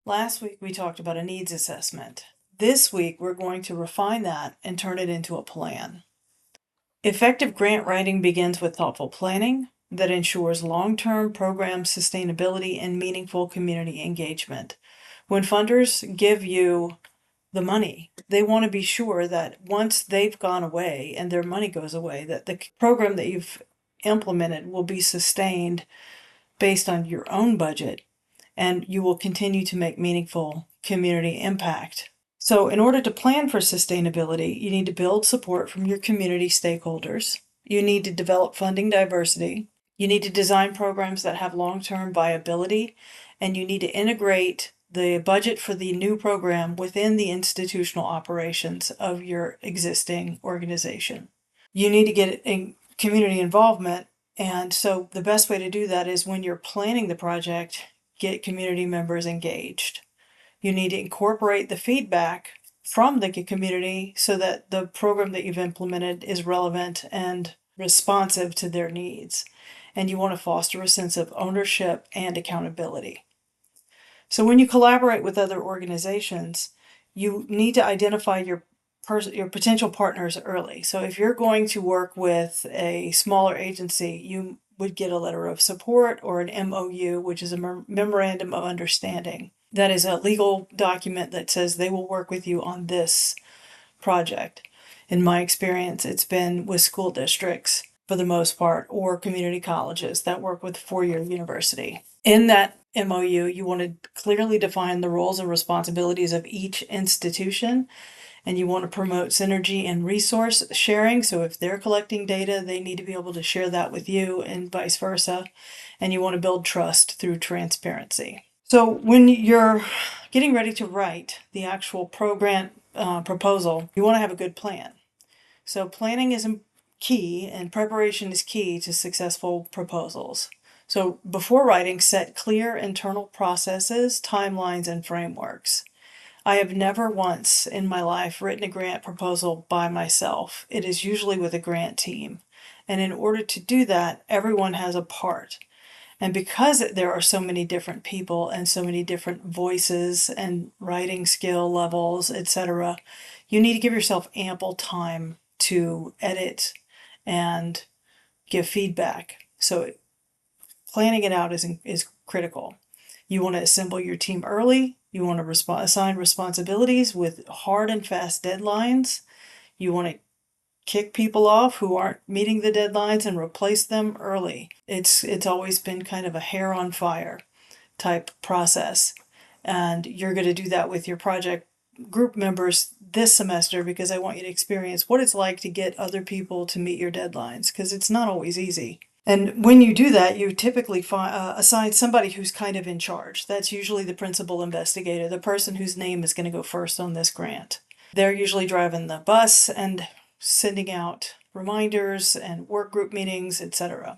Last week we talked about a needs assessment. This week we're going to refine that and turn it into a plan. Effective grant writing begins with thoughtful planning that ensures long-term program sustainability and meaningful community engagement. When funders give you the money, they want to be sure that once they've gone away and their money goes away, that the program that you've implemented will be sustained based on your own budget, and you will continue to make meaningful community impact. So, in order to plan for sustainability, you need to build support from your community stakeholders. You need to develop funding diversity. You need to design programs that have long term viability. And you need to integrate the budget for the new program within the institutional operations of your existing organization. You need to get in community involvement. And so, the best way to do that is when you're planning the project, get community members engaged. You need to incorporate the feedback from the community so that the program that you've implemented is relevant and responsive to their needs. And you want to foster a sense of ownership and accountability. So when you collaborate with other organizations, you need to identify your potential partners early. So if you're going to work with a smaller agency, you would get a letter of support or an MOU, which is a memorandum of understanding. That is a legal document that says they will work with you on this project. In my experience, it's been with school districts for the most part, or community colleges that work with four-year university. In that MOU, you want to clearly define the roles and responsibilities of each institution, and you want to promote synergy and resource sharing. So if they're collecting data, they need to be able to share that with you and vice versa. And you want to build trust through transparency. So when you're getting ready to write the actual program proposal, you want to have a good plan. So planning is key and preparation is key to successful proposals. So before writing, set clear internal processes, timelines, and frameworks. I have never once in my life written a grant proposal by myself. It is usually with a grant team. And in order to do that, everyone has a part. And because there are so many different people and so many different voices and writing skill levels, etc., you need to give yourself ample time to edit and give feedback. So planning it out is critical. You want to assemble your team early. You want to assign responsibilities with hard and fast deadlines. You want to kick people off who aren't meeting the deadlines and replace them early. It's always been kind of a hair on fire type process. And you're going to do that with your project group members this semester because I want you to experience what it's like to get other people to meet your deadlines, because it's not always easy. And when you do that, you typically assign somebody who's kind of in charge. That's usually the principal investigator, the person whose name is going to go first on this grant. They're usually driving the bus and sending out reminders and work group meetings, etc.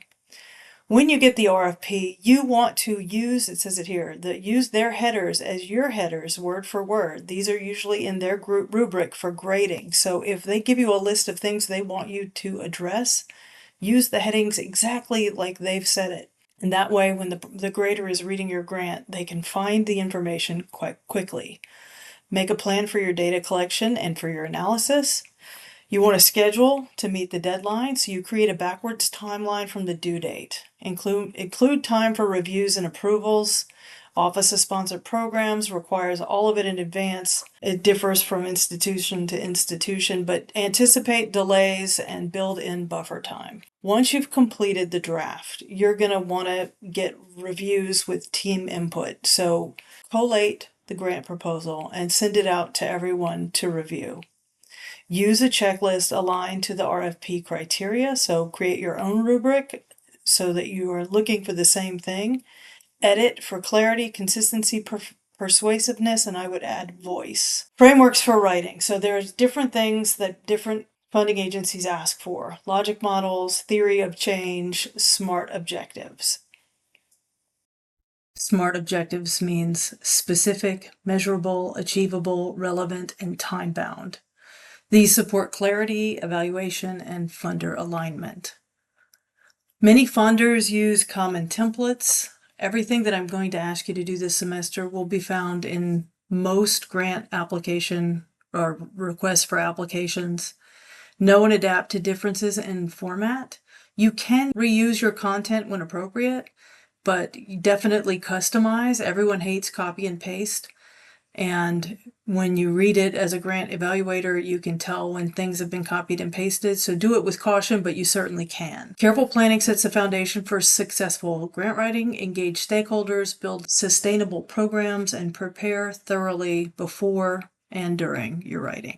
When you get the RFP, you want to use, it says it here, use their headers as your headers, word for word. These are usually in their group rubric for grading. So if they give you a list of things they want you to address, use the headings exactly like they've said it. And that way, when the grader is reading your grant, they can find the information quite quickly. Make a plan for your data collection and for your analysis. You want to schedule to meet the deadline, so you create a backwards timeline from the due date. Include time for reviews and approvals. Office of Sponsored Programs requires all of it in advance. It differs from institution to institution, but anticipate delays and build in buffer time. Once you've completed the draft, you're going to want to get reviews with team input. So collate the grant proposal and send it out to everyone to review. Use a checklist aligned to the RFP criteria, so create your own rubric so that you are looking for the same thing. Edit for clarity, consistency, persuasiveness, and I would add voice. Frameworks for writing. So there's different things that different funding agencies ask for. Logic models, theory of change, SMART objectives. SMART objectives means specific, measurable, achievable, relevant, and time-bound. These support clarity, evaluation, and funder alignment. Many funders use common templates. Everything that I'm going to ask you to do this semester will be found in most grant application or requests for applications. Know and adapt to differences in format. You can reuse your content when appropriate, but definitely customize. Everyone hates copy and paste. And when you read it as a grant evaluator, you can tell when things have been copied and pasted. So do it with caution, but you certainly can. Careful planning sets the foundation for successful grant writing. Engage stakeholders, build sustainable programs, and prepare thoroughly before and during your writing.